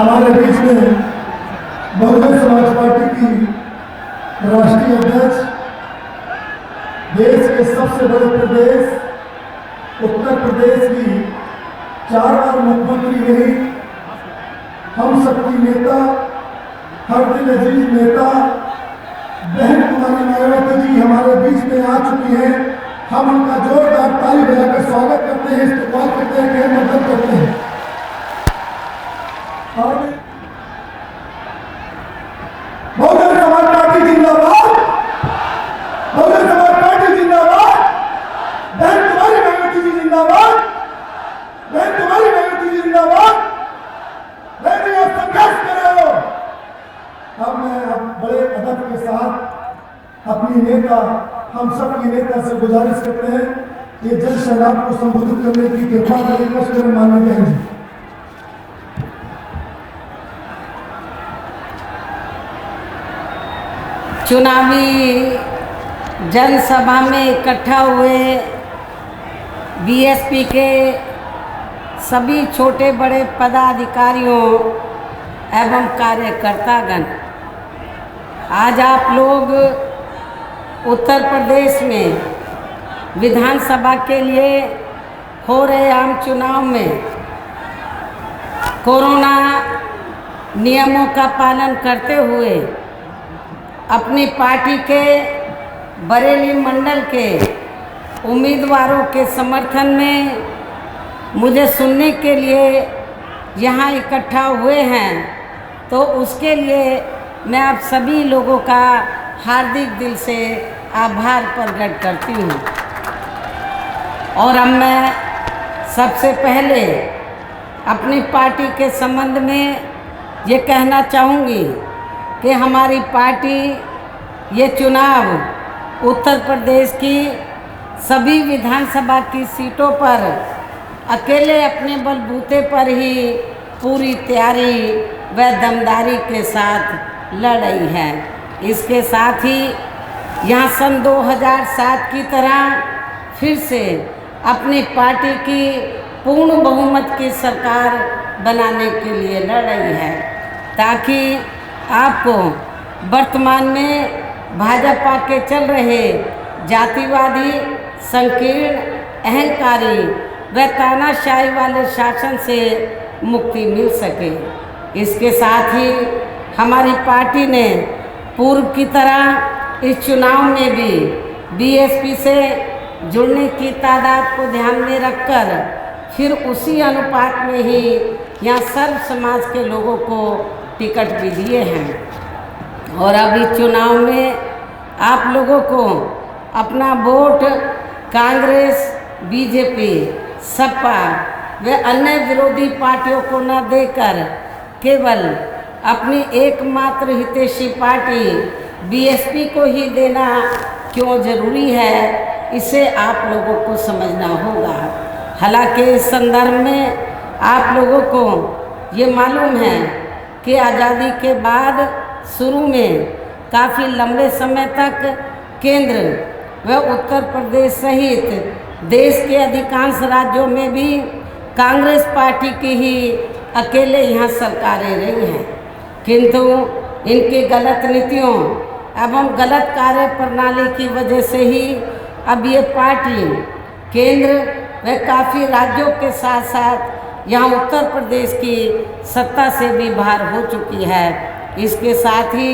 हमारे बीच में बहुजन समाज पार्टी की राष्ट्रीय अध्यक्ष, देश के सबसे बड़े प्रदेश उत्तर प्रदेश की 4 बार मुख्यमंत्री रही, हम सबकी नेता, हर दिल अजीज नेता बहन कुमारी मायावती जी हमारे बीच में आ चुकी हैं। हम उनका जोरदार ताली बजाकर स्वागत करते हैं, इस्तकबाल करते हैं, मदद करते हैं। और बहुजन समाज पार्टी जिंदाबाद, बहुजन समाज पार्टी जिंदाबाद, बहन कुमारी मायावती जी जिंदाबाद, बहन कुमारी मायावती जी जिंदाबाद। संघर्ष करो। अब मैं बड़े अदब के साथ अपनी नेता, हम सब की नेता से गुजारिश करते हैं कि जल सैलाब को संबोधित करने की कृपा करें। माननीय बहन जी, चुनावी जनसभा में इकट्ठा हुए बीएसपी के सभी छोटे बड़े पदाधिकारियों एवं कार्यकर्तागण, आज आप लोग उत्तर प्रदेश में विधानसभा के लिए हो रहे आम चुनाव में कोरोना नियमों का पालन करते हुए अपनी पार्टी के बरेली मंडल के उम्मीदवारों के समर्थन में मुझे सुनने के लिए यहाँ इकट्ठा हुए हैं, तो उसके लिए मैं आप सभी लोगों का हार्दिक दिल से आभार प्रकट करती हूँ। और अब मैं सबसे पहले अपनी पार्टी के संबंध में ये कहना चाहूँगी कि हमारी पार्टी ये चुनाव उत्तर प्रदेश की सभी विधानसभा की सीटों पर अकेले अपने बलबूते पर ही पूरी तैयारी व दमदारी के साथ लड़ रही है। इसके साथ ही यहाँ सन 2007 की तरह फिर से अपनी पार्टी की पूर्ण बहुमत की सरकार बनाने के लिए लड़ रही है, ताकि आपको वर्तमान में भाजपा के चल रहे जातिवादी, संकीर्ण, अहंकारी व तानाशाही वाले शासन से मुक्ति मिल सके। इसके साथ ही हमारी पार्टी ने पूर्व की तरह इस चुनाव में भी बीएसपी से जुड़ने की तादाद को ध्यान में रखकर फिर उसी अनुपात में ही यहाँ सर्व समाज के लोगों को टिकट भी दिए हैं। और अभी चुनाव में आप लोगों को अपना वोट कांग्रेस, बीजेपी, सपा व अन्य विरोधी पार्टियों को न देकर केवल अपनी एकमात्र हितैषी पार्टी बीएसपी को ही देना क्यों ज़रूरी है, इसे आप लोगों को समझना होगा। हालांकि इस संदर्भ में आप लोगों को ये मालूम है कि आज़ादी के बाद शुरू में काफ़ी लंबे समय तक केंद्र व उत्तर प्रदेश सहित देश के अधिकांश राज्यों में भी कांग्रेस पार्टी की ही अकेले यहाँ सरकारें रही हैं, किंतु इनकी गलत नीतियों एवं गलत कार्य प्रणाली की वजह से ही अब ये पार्टी केंद्र व काफ़ी राज्यों के साथ साथ यहाँ उत्तर प्रदेश की सत्ता से भी बाहर हो चुकी है। इसके साथ ही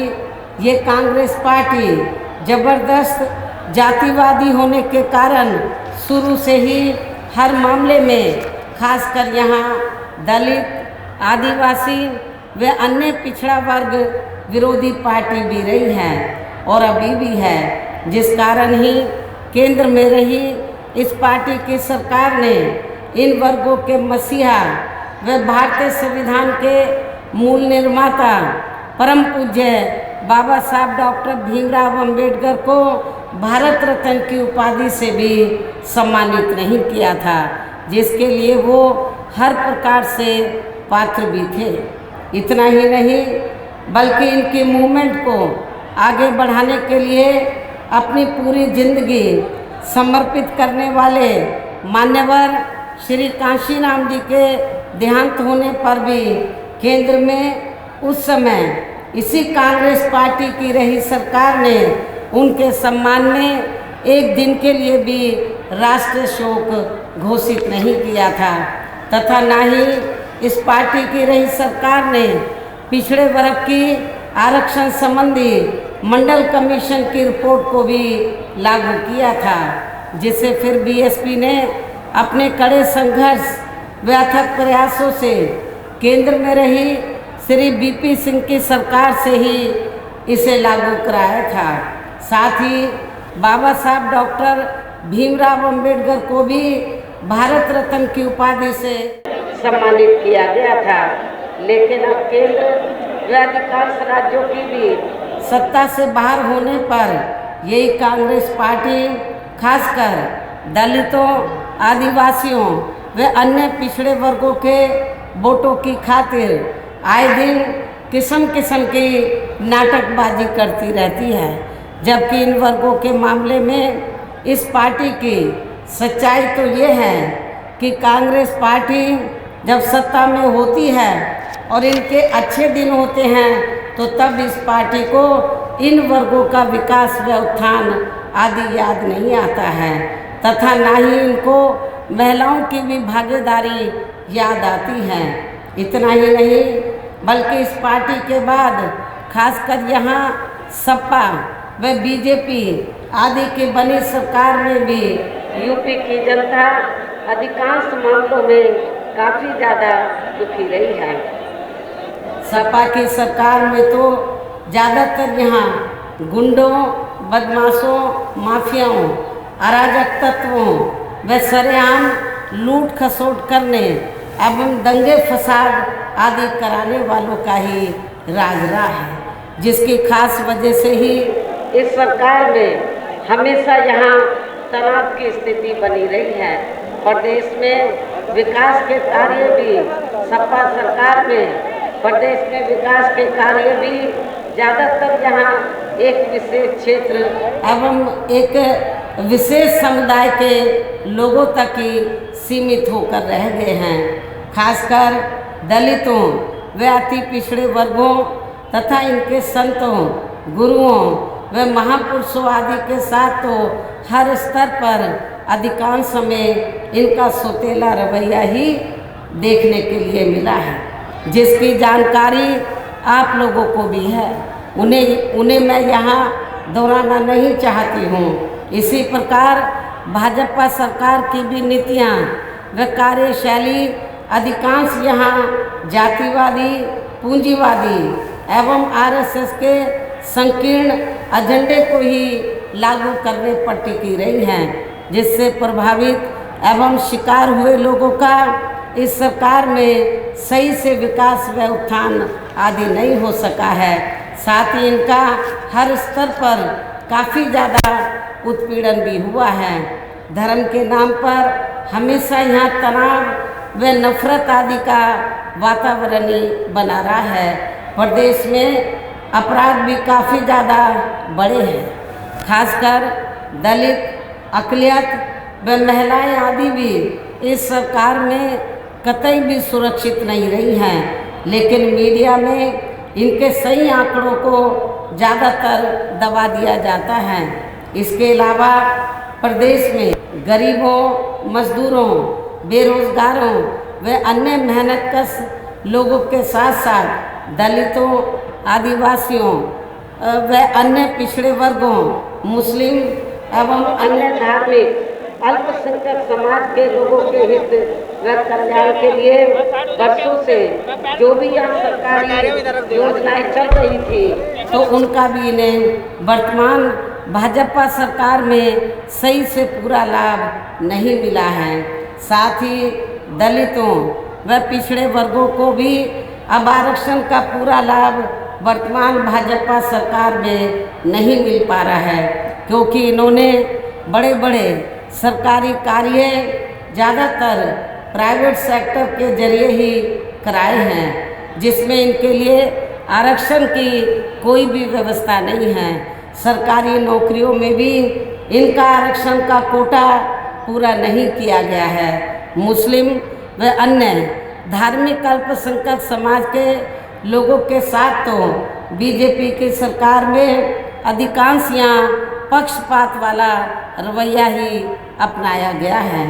ये कांग्रेस पार्टी ज़बरदस्त जातिवादी होने के कारण शुरू से ही हर मामले में खासकर यहाँ दलित, आदिवासी व अन्य पिछड़ा वर्ग विरोधी पार्टी भी रही है और अभी भी है, जिस कारण ही केंद्र में रही इस पार्टी की सरकार ने इन वर्गों के मसीहा व भारतीय संविधान के मूल निर्माता परम पूज्य बाबा साहब डॉक्टर भीमराव अंबेडकर को भारत रत्न की उपाधि से भी सम्मानित नहीं किया था, जिसके लिए वो हर प्रकार से पात्र भी थे। इतना ही नहीं बल्कि इनकी मूवमेंट को आगे बढ़ाने के लिए अपनी पूरी जिंदगी समर्पित करने वाले मान्यवर श्री काशीराम जी के देहांत होने पर भी केंद्र में उस समय इसी कांग्रेस पार्टी की रही सरकार ने उनके सम्मान में एक दिन के लिए भी राष्ट्रीय शोक घोषित नहीं किया था, तथा न ही इस पार्टी की रही सरकार ने पिछड़े वर्ग की आरक्षण संबंधी मंडल कमीशन की रिपोर्ट को भी लागू किया था, जिसे फिर बीएसपी ने अपने कड़े संघर्ष व अथक प्रयासों से केंद्र में रही श्री बीपी सिंह की सरकार से ही इसे लागू कराया था। साथ ही बाबा साहब डॉक्टर भीमराव अंबेडकर को भी भारत रत्न की उपाधि से सम्मानित किया गया था। लेकिन अब केंद्र व अधिकांश राज्यों की भी सत्ता से बाहर होने पर यही कांग्रेस पार्टी खासकर दलितों, आदिवासियों व अन्य पिछड़े वर्गों के वोटों की खातिर आए दिन किस्म किस्म की नाटकबाजी करती रहती है, जबकि इन वर्गों के मामले में इस पार्टी की सच्चाई तो ये है कि कांग्रेस पार्टी जब सत्ता में होती है और इनके अच्छे दिन होते हैं तो तब इस पार्टी को इन वर्गों का विकास व उत्थान आदि याद नहीं आता है, तथा न ही इनको महिलाओं की भी भागीदारी याद आती है। इतना ही नहीं बल्कि इस पार्टी के बाद खासकर यहाँ सपा व बीजेपी आदि की बनी सरकार में भी यूपी की जनता अधिकांश मामलों में काफ़ी ज़्यादा दुखी रही है। सपा की सरकार में तो ज़्यादातर यहाँ गुंडों, बदमाशों, माफियाओं, अराजक तत्वों व सरेआम लूट खसोट करने एवं दंगे फसाद आदि कराने वालों का ही राज रहा है, जिसकी खास वजह से ही इस सरकार में हमेशा यहाँ तनाव की स्थिति बनी रही है। प्रदेश में विकास के कार्य भी सपा सरकार में प्रदेश में विकास के कार्य भी ज़्यादातर यहाँ एक विशेष क्षेत्र एवं एक विशेष समुदाय के लोगों तक ही सीमित होकर रह गए हैं। खासकर दलितों व अति पिछड़े वर्गों तथा इनके संतों, गुरुओं व महापुरुषों आदि के साथ तो हर स्तर पर अधिकांश समय इनका सौतेला रवैया ही देखने के लिए मिला है, जिसकी जानकारी आप लोगों को भी है। उन्हें मैं यहाँ दोहराना नहीं चाहती हूँ। इसी प्रकार भाजपा सरकार की भी नीतियाँ व कार्यशैली अधिकांश यहाँ जातिवादी, पूंजीवादी एवं आरएसएस के संकीर्ण एजेंडे को ही लागू करने पर टिकी रही हैं, जिससे प्रभावित एवं शिकार हुए लोगों का इस सरकार में सही से विकास व उत्थान आदि नहीं हो सका है। साथ ही इनका हर स्तर पर काफ़ी ज़्यादा उत्पीड़न भी हुआ है। धर्म के नाम पर हमेशा यहाँ तनाव व नफरत आदि का वातावरण ही बना रहा है। प्रदेश में अपराध भी काफ़ी ज़्यादा बढ़े हैं। खासकर दलित, अक़लियत व महिलाएं आदि भी इस सरकार में कतई भी सुरक्षित नहीं रही हैं, लेकिन मीडिया में इनके सही आंकड़ों को ज़्यादातर दबा दिया जाता है। इसके अलावा प्रदेश में गरीबों, मजदूरों, बेरोजगारों व अन्य मेहनतकश लोगों के साथ साथ दलितों, आदिवासियों व अन्य पिछड़े वर्गों, मुस्लिम एवं अन्य धार्मिक अल्पसंख्यक समाज के लोगों के हित व कल्याण के लिए वर्षों से जो भी यहाँ सरकारी योजनाएं चल रही थी तो उनका भी इन्हें वर्तमान भाजपा सरकार में सही से पूरा लाभ नहीं मिला है। साथ ही दलितों व पिछड़े वर्गों को भी अब आरक्षण का पूरा लाभ वर्तमान भाजपा सरकार में नहीं मिल पा रहा है, क्योंकि इन्होंने बड़े बड़े सरकारी कार्य ज़्यादातर प्राइवेट सेक्टर के जरिए ही कराए हैं, जिसमें इनके लिए आरक्षण की कोई भी व्यवस्था नहीं है। सरकारी नौकरियों में भी इनका आरक्षण का कोटा पूरा नहीं किया गया है। मुस्लिम व अन्य धार्मिक अल्पसंख्यक समाज के लोगों के साथ तो बीजेपी की सरकार में अधिकांश यहाँ पक्षपात वाला रवैया ही अपनाया गया है।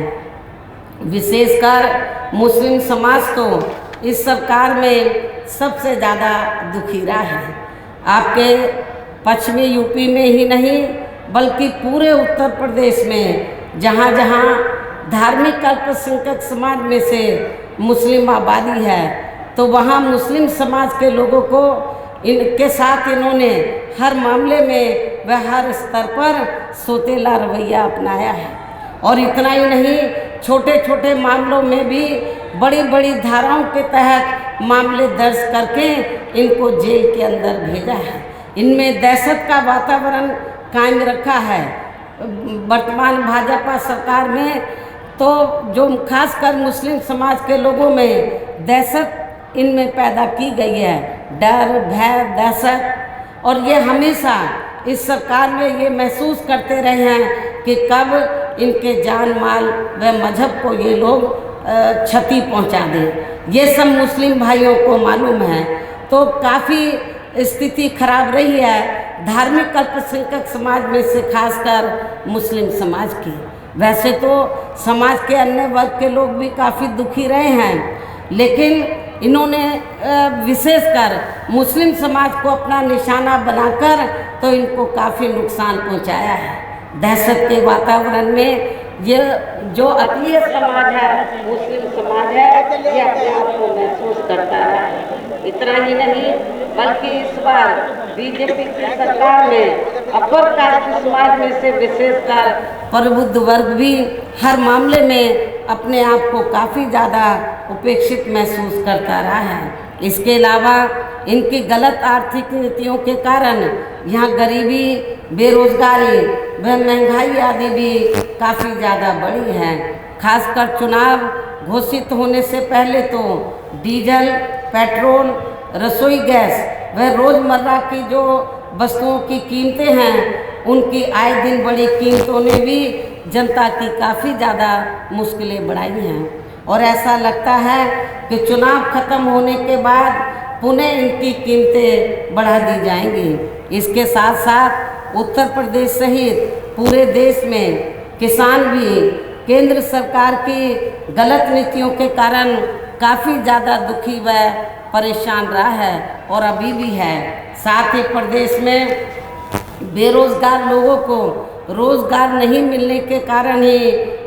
विशेषकर मुस्लिम समाज तो इस सरकार में सबसे ज़्यादा दुखी रहा है। आपके पश्चिमी यूपी में ही नहीं बल्कि पूरे उत्तर प्रदेश में जहाँ जहाँ धार्मिक अल्पसंख्यक समाज में से मुस्लिम आबादी है तो वहाँ मुस्लिम समाज के लोगों को इनके साथ इन्होंने हर मामले में व हर स्तर पर सोतेला रवैया अपनाया है। और इतना ही नहीं, छोटे छोटे मामलों में भी बड़ी बड़ी धाराओं के तहत मामले दर्ज करके इनको जेल के अंदर भेजा है। इनमें दहशत का वातावरण कायम रखा है। वर्तमान भाजपा सरकार में तो जो खासकर मुस्लिम समाज के लोगों में दहशत इनमें पैदा की गई है, डर, भय, दहशत। और ये हमेशा इस सरकार में ये महसूस करते रहे हैं कि कब इनके जान माल व मजहब को ये लोग क्षति पहुंचा दें। ये सब मुस्लिम भाइयों को मालूम है। तो काफ़ी स्थिति खराब रही है धार्मिक अल्पसंख्यक समाज में से, खासकर मुस्लिम समाज की। वैसे तो समाज के अन्य वर्ग के लोग भी काफ़ी दुखी रहे हैं, लेकिन इन्होंने विशेषकर मुस्लिम समाज को अपना निशाना बनाकर तो इनको काफ़ी नुकसान पहुंचाया है। दहशत के वातावरण में ये जो अक़लियत समाज है, मुस्लिम समाज है, ये अपने आप को महसूस करता है। इतना ही नहीं बल्कि इस बार बीजेपी की सरकार में अपर कास्ट समाज में से विशेषकर प्रबुद्ध वर्ग भी हर मामले में अपने आप को काफ़ी ज़्यादा उपेक्षित महसूस करता रहा है। इसके अलावा इनकी गलत आर्थिक नीतियों के कारण यहाँ गरीबी, बेरोजगारी व महंगाई आदि भी काफ़ी ज़्यादा बढ़ी है। खासकर चुनाव घोषित होने से पहले तो डीजल, पेट्रोल, रसोई गैस व रोज़मर्रा की जो वस्तुओं की कीमतें हैं उनकी आए दिन बढ़ी कीमतों ने भी जनता की काफ़ी ज़्यादा मुश्किलें बढ़ाई हैं। और ऐसा लगता है कि चुनाव खत्म होने के बाद पुनः इनकी कीमतें बढ़ा दी जाएंगी। इसके साथ साथ उत्तर प्रदेश सहित पूरे देश में किसान भी केंद्र सरकार की गलत नीतियों के कारण काफ़ी ज़्यादा दुखी व परेशान रहा है और अभी भी है। साथ ही प्रदेश में बेरोजगार लोगों को रोजगार नहीं मिलने के कारण ही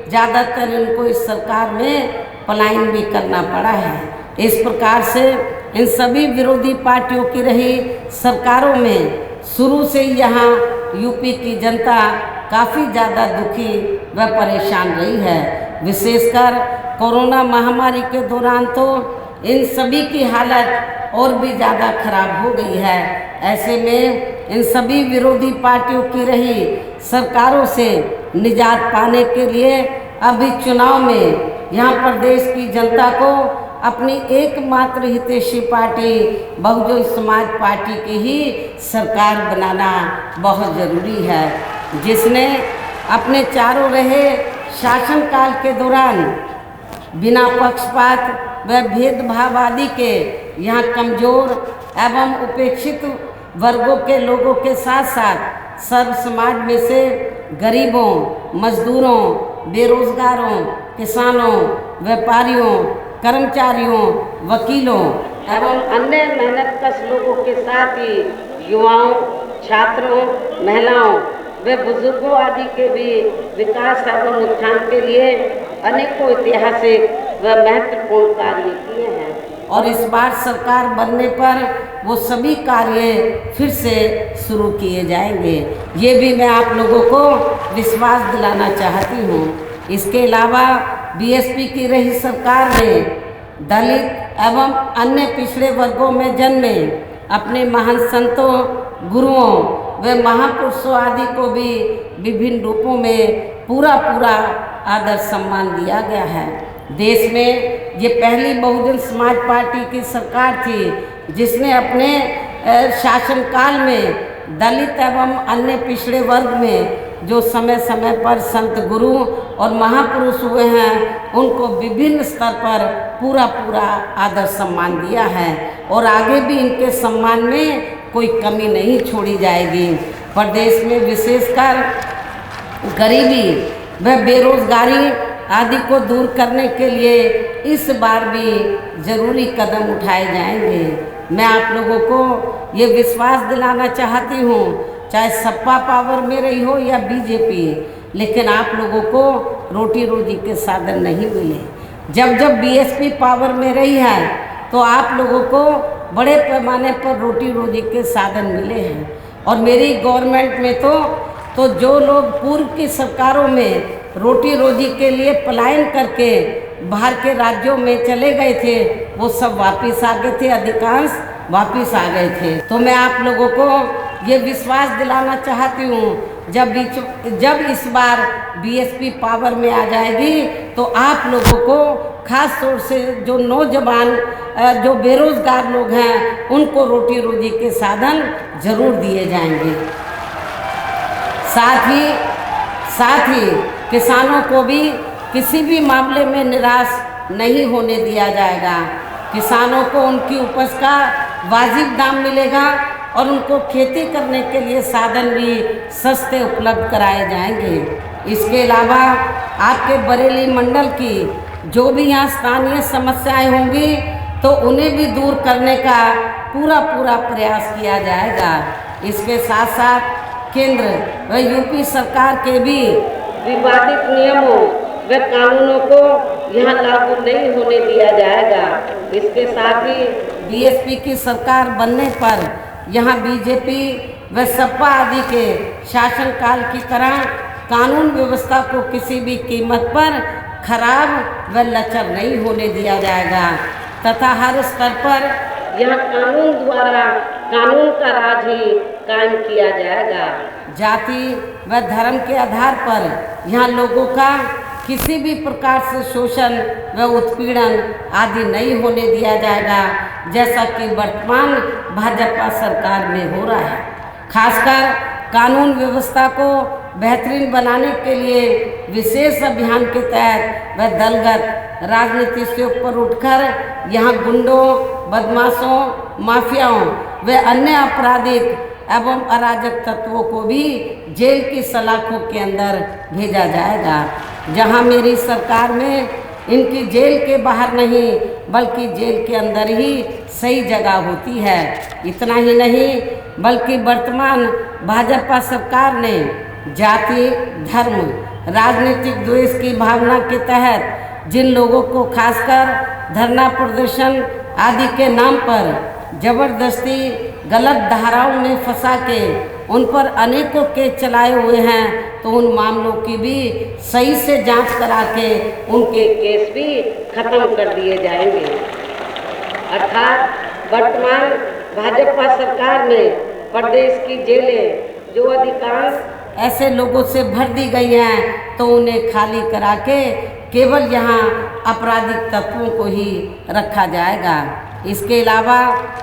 ज़्यादातर इनको इस सरकार में पलायन भी करना पड़ा है। इस प्रकार से इन सभी विरोधी पार्टियों की रही सरकारों में शुरू से यहाँ यूपी की जनता काफ़ी ज़्यादा दुखी व परेशान रही है। विशेषकर कोरोना महामारी के दौरान तो इन सभी की हालत और भी ज़्यादा खराब हो गई है। ऐसे में इन सभी विरोधी पार्टियों की रही सरकारों से निजात पाने के लिए अभी चुनाव में यहाँ प्रदेश की जनता को अपनी एकमात्र हितैषी पार्टी बहुजन समाज पार्टी की ही सरकार बनाना बहुत ज़रूरी है, जिसने अपने चारों रहे शासनकाल के दौरान बिना पक्षपात व भेदभाव आदि के यहाँ कमज़ोर एवं उपेक्षित वर्गों के लोगों के साथ साथ सर्व समाज में से गरीबों, मजदूरों, बेरोजगारों, किसानों, व्यापारियों, कर्मचारियों, वकीलों एवं अन्य मेहनतकश लोगों के साथ ही युवाओं, छात्रों, महिलाओं व बुजुर्गों आदि के भी विकास एवं उत्थान के लिए अनेकों ऐतिहासिक व महत्वपूर्ण कार्य किए हैं। और इस बार सरकार बनने पर वो सभी कार्य फिर से शुरू किए जाएंगे, ये भी मैं आप लोगों को विश्वास दिलाना चाहती हूँ। इसके अलावा बीएसपी की रही सरकार ने दलित एवं अन्य पिछड़े वर्गों में जन्मे अपने महान संतों, गुरुओं व महापुरुषों आदि को भी विभिन्न रूपों में पूरा आदर सम्मान दिया गया है। देश में ये पहली बहुजन समाज पार्टी की सरकार थी जिसने अपने शासनकाल में दलित एवं अन्य पिछड़े वर्ग में जो समय समय पर संत गुरु और महापुरुष हुए हैं उनको विभिन्न स्तर पर पूरा पूरा आदर सम्मान दिया है और आगे भी इनके सम्मान में कोई कमी नहीं छोड़ी जाएगी। प्रदेश में विशेषकर गरीबी व बेरोजगारी आदि को दूर करने के लिए इस बार भी ज़रूरी कदम उठाए जाएंगे। मैं आप लोगों को ये विश्वास दिलाना चाहती हूँ, चाहे सपा पावर में रही हो या बीजेपी, लेकिन आप लोगों को रोटी रोजी के साधन नहीं मिले। जब जब बीएसपी पावर में रही है तो आप लोगों को बड़े पैमाने पर रोटी रोजी के साधन मिले हैं और मेरी गवर्नमेंट में तो जो लोग पूर्व की सरकारों में रोटी रोजी के लिए पलायन करके बाहर के राज्यों में चले गए थे वो सब वापस आ गए थे, अधिकांश वापस आ गए थे। तो मैं आप लोगों को ये विश्वास दिलाना चाहती हूँ, जब इस बार बीएसपी पावर में आ जाएगी तो आप लोगों को खास तौर से जो नौजवान जो बेरोजगार लोग हैं उनको रोटी रोजी के साधन जरूर दिए जाएंगे। साथ ही किसानों को भी किसी भी मामले में निराश नहीं होने दिया जाएगा। किसानों को उनकी उपज का वाजिब दाम मिलेगा और उनको खेती करने के लिए साधन भी सस्ते उपलब्ध कराए जाएंगे। इसके अलावा आपके बरेली मंडल की जो भी यहाँ स्थानीय समस्याएं होंगी तो उन्हें भी दूर करने का पूरा प्रयास किया जाएगा। इसके साथ साथ केंद्र व यूपी सरकार के भी विवादित नियमों व कानूनों को यहाँ लागू नहीं होने दिया जाएगा। इसके साथ ही बीएसपी की सरकार बनने पर यहाँ बीजेपी व सपा आदि के शासनकाल की तरह कानून व्यवस्था को किसी भी कीमत पर खराब व लचर नहीं होने दिया जाएगा तथा हर स्तर पर यहाँ कानून द्वारा कानून का राज ही कायम किया जाएगा। जाति व धर्म के आधार पर यहाँ लोगों का किसी भी प्रकार से शोषण व उत्पीड़न आदि नहीं होने दिया जाएगा, जैसा कि वर्तमान भाजपा सरकार में हो रहा है। खासकर कानून व्यवस्था को बेहतरीन बनाने के लिए विशेष अभियान के तहत व दलगत राजनीति से ऊपर उठकर यहाँ गुंडों, बदमाशों, माफियाओं व अन्य आपराधिक एवं अराजक तत्वों को भी जेल की सलाखों के अंदर भेजा जाएगा, जहां मेरी सरकार में इनकी जेल के बाहर नहीं बल्कि जेल के अंदर ही सही जगह होती है। इतना ही नहीं बल्कि वर्तमान भाजपा सरकार ने जाति, धर्म, राजनीतिक द्वेष की भावना के तहत जिन लोगों को खासकर धरना प्रदर्शन आदि के नाम पर जबरदस्ती गलत धाराओं में फंसा के उन पर अनेकों केस चलाए हुए हैं तो उन मामलों की भी सही से जांच करा के उनके केस भी खत्म कर दिए जाएंगे। अर्थात वर्तमान भाजपा सरकार में प्रदेश की जेलें जो अधिकांश ऐसे लोगों से भर दी गई हैं तो उन्हें खाली करा के केवल यहाँ आपराधिक तत्वों को ही रखा जाएगा। इसके अलावा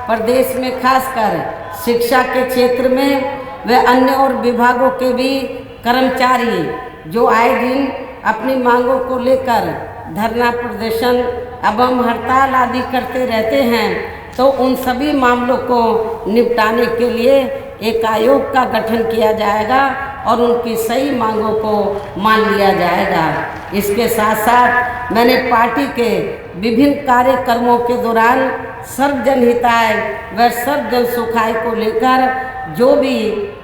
प्रदेश में खासकर शिक्षा के क्षेत्र में व अन्य और विभागों के भी कर्मचारी जो आए दिन अपनी मांगों को लेकर धरना प्रदर्शन एवं हड़ताल आदि करते रहते हैं तो उन सभी मामलों को निपटाने के लिए एक आयोग का गठन किया जाएगा और उनकी सही मांगों को मान लिया जाएगा। इसके साथ साथ मैंने पार्टी के विभिन्न कार्यक्रमों के दौरान सर्वजन हिताय व सर्वजन सुखाय को लेकर जो भी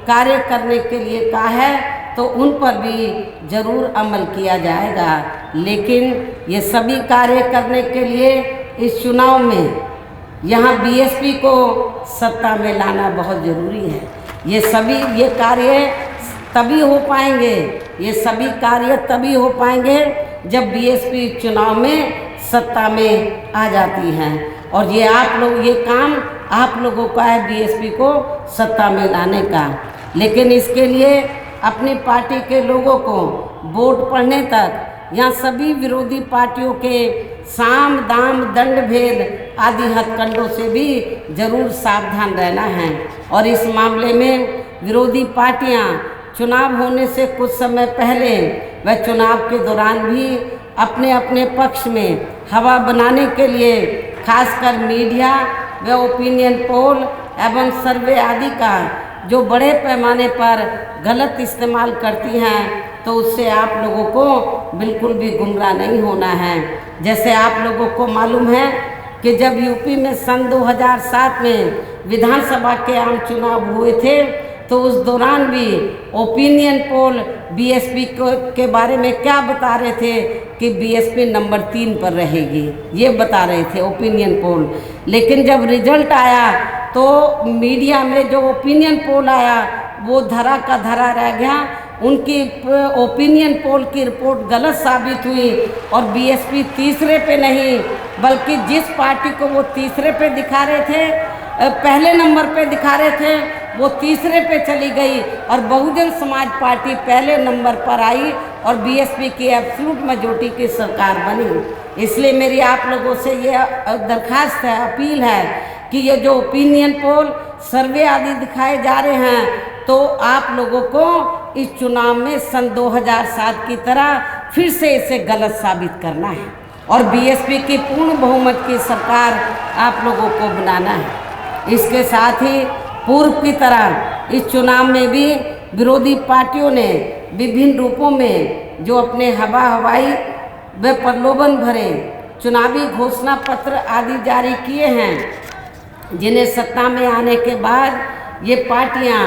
कार्य करने के लिए कहा है तो उन पर भी जरूर अमल किया जाएगा। लेकिन ये सभी कार्य करने के लिए इस चुनाव में यहाँ बीएसपी को सत्ता में लाना बहुत ज़रूरी है। ये कार्य तभी हो पाएंगे, ये सभी कार्य तभी हो पाएंगे जब बीएसपी चुनाव में सत्ता में आ जाती हैं और ये काम आप लोगों का है बीएसपी को सत्ता में लाने का। लेकिन इसके लिए अपनी पार्टी के लोगों को वोट पड़ने तक यहाँ सभी विरोधी पार्टियों के साम दाम दंड भेद आदि हथकंडों से भी जरूर सावधान रहना है और इस मामले में विरोधी पार्टियां चुनाव होने से कुछ समय पहले व चुनाव के दौरान भी अपने अपने पक्ष में हवा बनाने के लिए खासकर मीडिया व ओपिनियन पोल एवं सर्वे आदि का जो बड़े पैमाने पर गलत इस्तेमाल करती हैं, तो उससे आप लोगों को बिल्कुल भी गुमराह नहीं होना है। जैसे आप लोगों को मालूम है कि जब यूपी में सन 2007 में विधानसभा के आम चुनाव हुए थे, तो उस दौरान भी ओपिनियन पोल बीएसपी के बारे में क्या बता रहे थे कि बीएसपी नंबर 3 पर रहेगी, ये बता रहे थे ओपिनियन पोल। लेकिन जब रिजल्ट आया तो मीडिया में जो ओपिनियन पोल आया वो धरा का धरा रह गया। उनकी ओपिनियन पोल की रिपोर्ट गलत साबित हुई और बीएसपी तीसरे पे नहीं बल्कि जिस पार्टी को वो तीसरे पे दिखा रहे थे, पहले नंबर पे दिखा रहे थे, वो तीसरे पे चली गई और बहुजन समाज पार्टी पहले नंबर पर आई और बीएसपी की एब्सोल्यूट मेजॉरिटी की सरकार बनी। इसलिए मेरी आप लोगों से ये दरख्वास्त है, अपील है कि ये जो ओपिनियन पोल सर्वे आदि दिखाए जा रहे हैं, तो आप लोगों को इस चुनाव में सन 2007 की तरह फिर से इसे गलत साबित करना है और बीएसपी की पूर्ण बहुमत की सरकार आप लोगों को बनाना है। इसके साथ ही पूर्व की तरह इस चुनाव में भी विरोधी पार्टियों ने विभिन्न रूपों में जो अपने हवाई व प्रलोभन भरे चुनावी घोषणा पत्र आदि जारी किए हैं, जिन्हें सत्ता में आने के बाद ये पार्टियां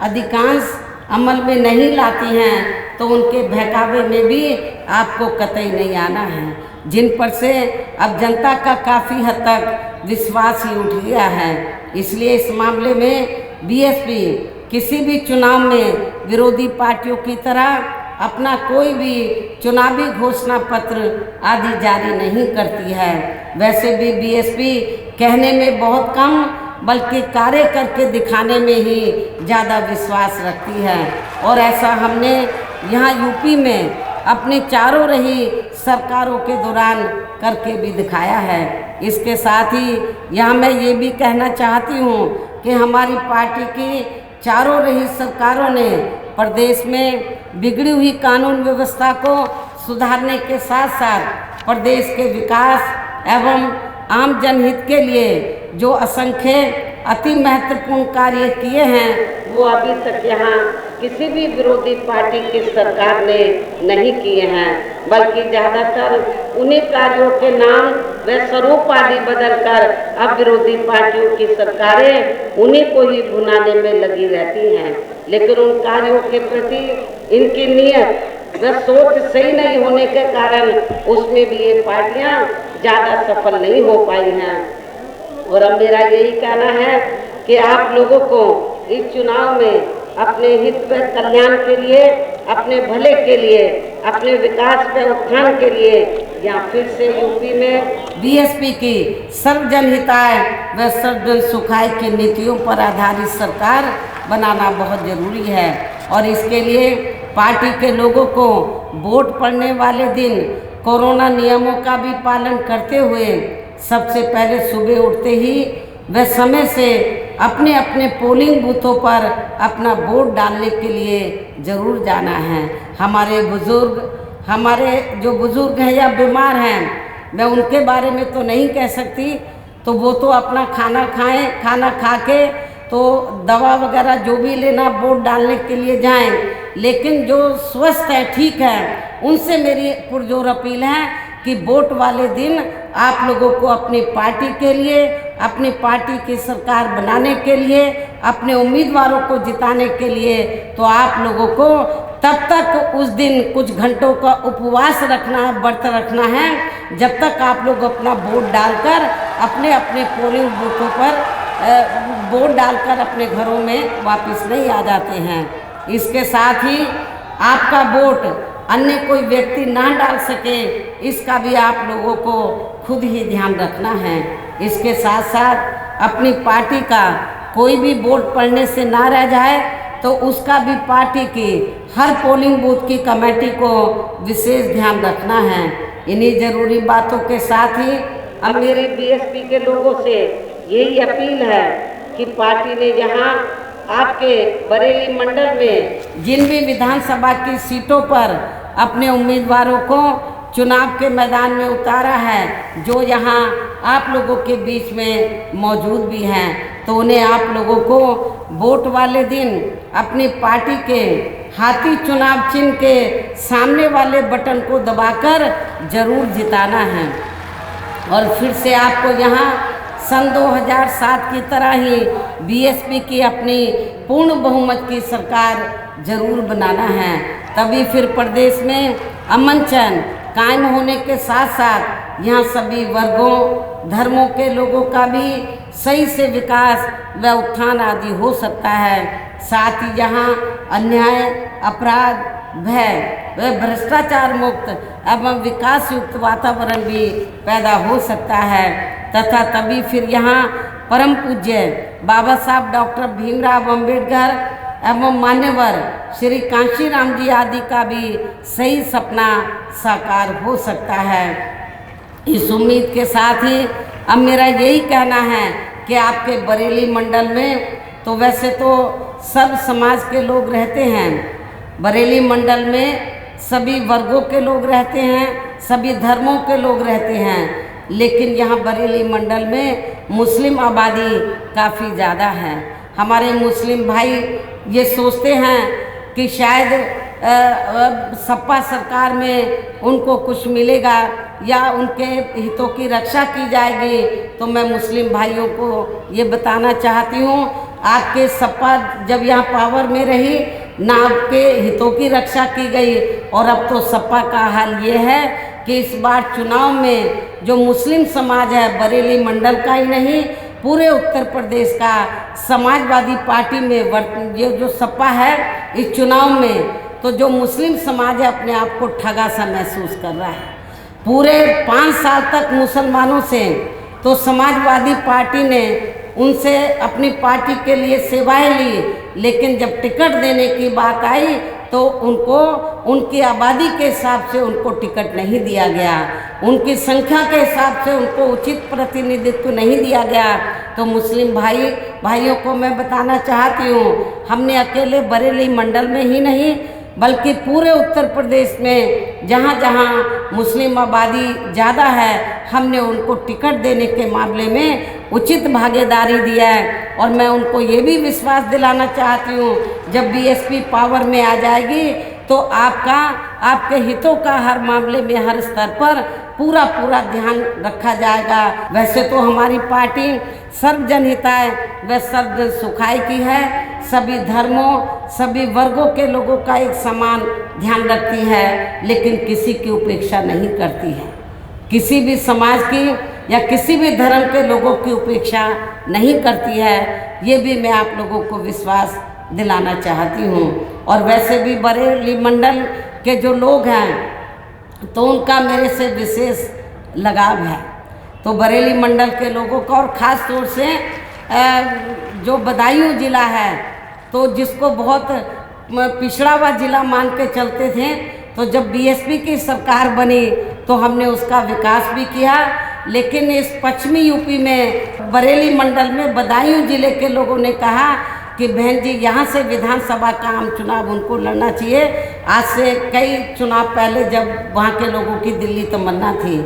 अधिकांश अमल में नहीं लाती हैं, तो उनके बहकावे में भी आपको कतई नहीं आना है, जिन पर से अब जनता का काफ़ी हद तक विश्वास ही उठ गया है। इसलिए इस मामले में बीएसपी किसी भी चुनाव में विरोधी पार्टियों की तरह अपना कोई भी चुनावी घोषणा पत्र आदि जारी नहीं करती है। वैसे भी बीएसपी कहने में बहुत कम बल्कि कार्य करके दिखाने में ही ज़्यादा विश्वास रखती है और ऐसा हमने यहाँ यूपी में अपनी चारों रही सरकारों के दौरान करके भी दिखाया है। इसके साथ ही यहाँ मैं ये भी कहना चाहती हूँ कि हमारी पार्टी की चारों रही सरकारों ने प्रदेश में बिगड़ी हुई कानून व्यवस्था को सुधारने के साथ साथ प्रदेश के विकास एवं आम जनहित के लिए जो असंख्य अति महत्वपूर्ण कार्य किए हैं, वो अभी तक यहाँ किसी भी विरोधी पार्टी की सरकार ने नहीं किए हैं, बल्कि ज़्यादातर उन्हीं कार्यों के नाम व स्वरूप आदि बदलकर अब विरोधी पार्टियों की सरकारें उन्हीं को ही भुनाने में लगी रहती हैं। लेकिन उन कार्यों के प्रति इनकी नीयत व सोच सही नहीं होने के कारण उसमें भी ये पार्टियां ज़्यादा सफल नहीं हो पाई हैं। और अब मेरा यही कहना है कि आप लोगों को इस चुनाव में अपने हित व कल्याण के लिए, अपने भले के लिए, अपने विकास व उत्थान के लिए या फिर से यूपी में बीएसपी की सर्वजनहिताय व सर्वजन सुखाय की नीतियों पर आधारित सरकार बनाना बहुत ज़रूरी है। और इसके लिए पार्टी के लोगों को वोट पड़ने वाले दिन कोरोना नियमों का भी पालन करते हुए सबसे पहले सुबह उठते ही व समय से अपने अपने पोलिंग बूथों पर अपना वोट डालने के लिए ज़रूर जाना है। हमारे जो बुज़ुर्ग हैं या बीमार हैं, मैं उनके बारे में तो नहीं कह सकती, तो वो तो अपना खाना खाएं, खाना खा के तो दवा वगैरह जो भी लेना वोट डालने के लिए जाएं। लेकिन जो स्वस्थ है, ठीक है, उनसे मेरी पुरजोर अपील है कि वोट वाले दिन आप लोगों को अपनी पार्टी के लिए, अपनी पार्टी की सरकार बनाने के लिए, अपने उम्मीदवारों को जिताने के लिए, तो आप लोगों को तब तक उस दिन कुछ घंटों का उपवास रखना है, व्रत रखना है, जब तक आप लोग अपना वोट डालकर अपने अपने पोलिंग बूथों पर वोट डालकर अपने घरों में वापस नहीं आ जाते हैं। इसके साथ ही आपका वोट अन्य कोई व्यक्ति ना डाल सके, इसका भी आप लोगों को खुद ही ध्यान रखना है। इसके साथ साथ अपनी पार्टी का कोई भी वोट पड़ने से ना रह जाए, तो उसका भी पार्टी की हर पोलिंग बूथ की कमेटी को विशेष ध्यान रखना है। इन्हीं ज़रूरी बातों के साथ ही अब मेरी बीएसपी के लोगों से यही अपील है कि पार्टी ने जहाँ आपके बरेली मंडल में जिन भी विधानसभा की सीटों पर अपने उम्मीदवारों को चुनाव के मैदान में उतारा है, जो यहाँ आप लोगों के बीच में मौजूद भी हैं, तो उन्हें आप लोगों को वोट वाले दिन अपनी पार्टी के हाथी चुनाव चिन्ह के सामने वाले बटन को दबाकर जरूर जिताना है। और फिर से आपको यहाँ सन 2007 की तरह ही बीएसपी की अपनी पूर्ण बहुमत की सरकार जरूर बनाना है। तभी फिर प्रदेश में अमन चैन कायम होने के साथ साथ यहाँ सभी वर्गों धर्मों के लोगों का भी सही से विकास व उत्थान आदि हो सकता है। साथ ही यहाँ अन्याय, अपराध, भय व भ्रष्टाचार मुक्त एवं विकास युक्त वातावरण भी पैदा हो सकता है तथा तभी फिर यहाँ परम पूज्य बाबा साहब डॉक्टर भीमराव अम्बेडकर एवं मान्यवर श्री कांशीराम जी आदि का भी सही सपना साकार हो सकता है। इस उम्मीद के साथ ही अब मेरा यही कहना है कि आपके बरेली मंडल में तो वैसे तो सब समाज के लोग रहते हैं, बरेली मंडल में सभी वर्गों के लोग रहते हैं, सभी धर्मों के लोग रहते हैं, लेकिन यहाँ बरेली मंडल में मुस्लिम आबादी काफ़ी ज़्यादा है। हमारे मुस्लिम भाई ये सोचते हैं कि शायद सपा सरकार में उनको कुछ मिलेगा या उनके हितों की रक्षा की जाएगी। तो मैं मुस्लिम भाइयों को ये बताना चाहती हूँ, आपके सपा जब यहाँ पावर में रही ना आपके हितों की रक्षा की गई, और अब तो सपा का हाल ये है कि इस बार चुनाव में जो मुस्लिम समाज है, बरेली मंडल का ही नहीं पूरे उत्तर प्रदेश का, समाजवादी पार्टी में ये जो सपा है इस चुनाव में, तो जो मुस्लिम समाज है अपने आप को ठगा सा महसूस कर रहा है। पूरे 5 साल तक मुसलमानों से तो समाजवादी पार्टी ने उनसे अपनी पार्टी के लिए सेवाएं ली, लेकिन जब टिकट देने की बात आई तो उनको उनकी आबादी के हिसाब से उनको टिकट नहीं दिया गया, उनकी संख्या के हिसाब से उनको उचित प्रतिनिधित्व नहीं दिया गया। तो मुस्लिम भाइयों को मैं बताना चाहती हूँ, हमने अकेले बरेली मंडल में ही नहीं बल्कि पूरे उत्तर प्रदेश में जहाँ जहाँ मुस्लिम आबादी ज़्यादा है, हमने उनको टिकट देने के मामले में उचित भागीदारी दिया है। और मैं उनको ये भी विश्वास दिलाना चाहती हूँ, जब बीएसपी पावर में आ जाएगी तो आपके हितों का हर मामले में हर स्तर पर पूरा ध्यान रखा जाएगा। वैसे तो हमारी पार्टी सर्व जनहिताय व सर्व जन सुखाय की है, सभी धर्मों सभी वर्गों के लोगों का एक समान ध्यान रखती है, लेकिन किसी की उपेक्षा नहीं करती है, किसी भी समाज की या किसी भी धर्म के लोगों की उपेक्षा नहीं करती है। ये भी मैं आप लोगों को विश्वास दिलाना चाहती हूँ। और वैसे भी बरेली मंडल के जो लोग हैं तो उनका मेरे से विशेष लगाव है। तो बरेली मंडल के लोगों का और ख़ास तौर से जो बदायूं ज़िला है, तो जिसको बहुत पिछड़ा हुआ ज़िला मान के चलते थे, तो जब बीएसपी की सरकार बनी तो हमने उसका विकास भी किया। लेकिन इस पश्चिमी यूपी में बरेली मंडल में बदायूं ज़िले के लोगों ने कहा कि बहन जी यहाँ से विधानसभा का आम चुनाव उनको लड़ना चाहिए। आज से कई चुनाव पहले जब वहाँ के लोगों की दिल्ली तमन्ना थी,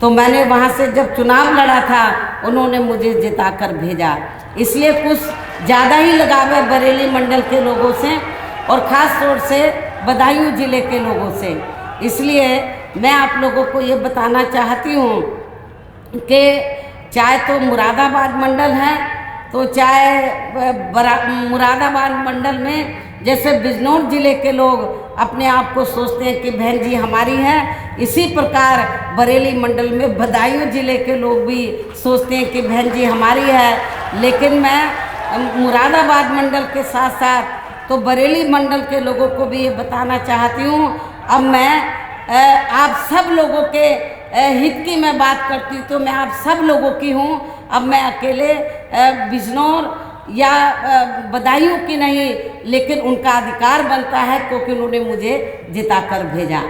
तो मैंने वहाँ से जब चुनाव लड़ा था उन्होंने मुझे जिता कर भेजा। इसलिए कुछ ज़्यादा ही लगाव है बरेली मंडल के लोगों से और ख़ास तौर से बदायूं ज़िले के लोगों से। इसलिए मैं आप लोगों को ये बताना चाहती हूँ कि चाहे तो मुरादाबाद मंडल है, तो चाहे मुरादाबाद मंडल में जैसे बिजनौर ज़िले के लोग अपने आप को सोचते हैं कि बहन जी हमारी है, इसी प्रकार बरेली मंडल में बदायूं ज़िले के लोग भी सोचते हैं कि बहन जी हमारी है। लेकिन मैं मुरादाबाद मंडल के साथ साथ तो बरेली मंडल के लोगों को भी ये बताना चाहती हूँ, अब मैं आप सब लोगों के हित की मैं बात करती तो मैं आप सब लोगों की हूँ। अब मैं अकेले बिजनौर या बदायूं की नहीं, लेकिन उनका अधिकार बनता है क्योंकि उन्होंने मुझे जिता कर भेजा,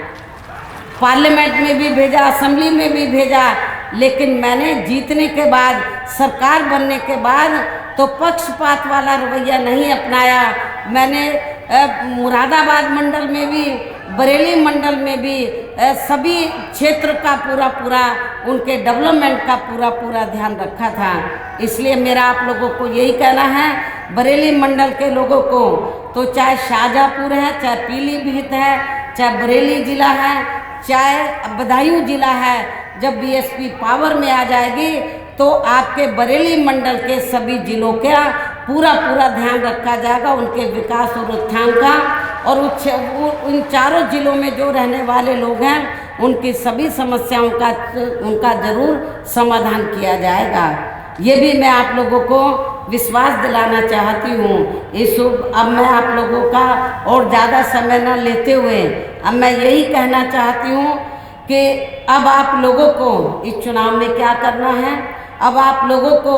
पार्लियामेंट में भी भेजा, असेंबली में भी भेजा। लेकिन मैंने जीतने के बाद, सरकार बनने के बाद तो पक्षपात वाला रवैया नहीं अपनाया। मैंने मुरादाबाद मंडल में भी, बरेली मंडल में भी सभी क्षेत्र का पूरा उनके डेवलपमेंट का पूरा ध्यान रखा था। इसलिए मेरा आप लोगों को यही कहना है, बरेली मंडल के लोगों को, तो चाहे शाहजहाँपुर है, चाहे पीलीभीत है, चाहे बरेली ज़िला है, चाहे बदायूं ज़िला है, जब बीएसपी पावर में आ जाएगी तो आपके बरेली मंडल के सभी ज़िलों का पूरा ध्यान रखा जाएगा, उनके विकास और उत्थान का। और उन चारों ज़िलों में जो रहने वाले लोग हैं उनकी सभी समस्याओं का उनका ज़रूर समाधान किया जाएगा। ये भी मैं आप लोगों को विश्वास दिलाना चाहती हूँ। अब मैं आप लोगों का और ज़्यादा समय न लेते हुए अब मैं यही कहना चाहती हूँ कि अब आप लोगों को इस चुनाव में क्या करना है। अब आप लोगों को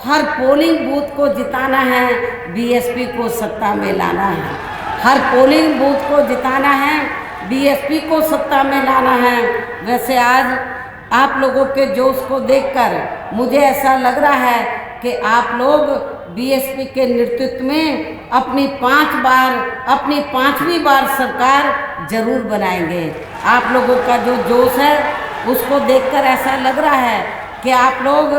हर पोलिंग बूथ को जिताना है, बीएसपी को सत्ता में लाना है। हर पोलिंग बूथ को जिताना है, बीएसपी को सत्ता में लाना है। वैसे आज आप लोगों के जोश को देखकर मुझे ऐसा लग रहा है कि आप लोग बीएसपी के नेतृत्व में अपनी 5वीं बार सरकार जरूर बनाएंगे। आप लोगों का जो जोश है उसको देखकर ऐसा लग रहा है कि आप लोग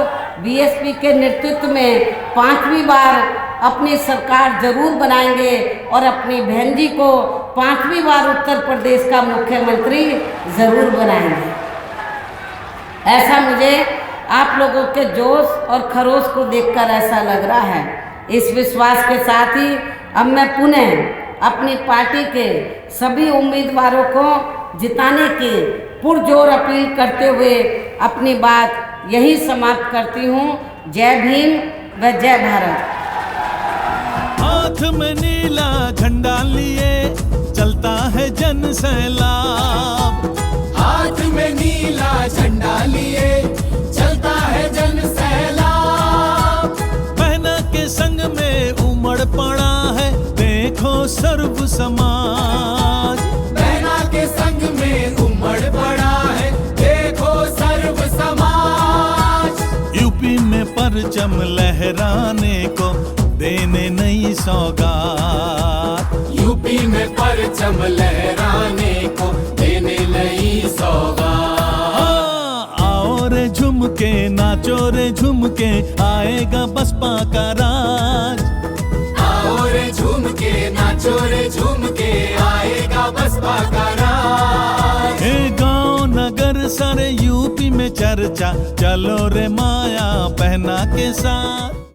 बीएसपी के नेतृत्व में 5वीं बार अपनी सरकार जरूर बनाएंगे और अपनी बहन जी को 5वीं बार उत्तर प्रदेश का मुख्यमंत्री जरूर बनाएंगे। ऐसा मुझे आप लोगों के जोश और खरोश को देखकर ऐसा लग रहा है। इस विश्वास के साथ ही अब मैं पुनः अपनी पार्टी के सभी उम्मीदवारों को जिताने की पुरजोर अपील करते हुए अपनी बात यही समाप्त करती हूँ। जय भीम व जय भारत। हाथ में नीला झंडा लिए चलता है जन सैलाब। हाथ में नीला झंडा लिए चलता है जन सैलाब। बहना के संग में उमड़ पड़ा है देखो सर्व समाज। बहना के संग में उमड़ पड़ा है देखो सर्व समाज। यूपी में परचम लहराने को देने नई सौगात। यूपी में परचम लहराने को देने नई सौगात। आओ रे झुमके नाचो रे झुमके आएगा बसपा का राज। आओ रे झुमके नाचो रे झुमके आएगा बसपा का राज। गांव नगर सारे यूपी में चर्चा, चलो रे माया बहना के साथ।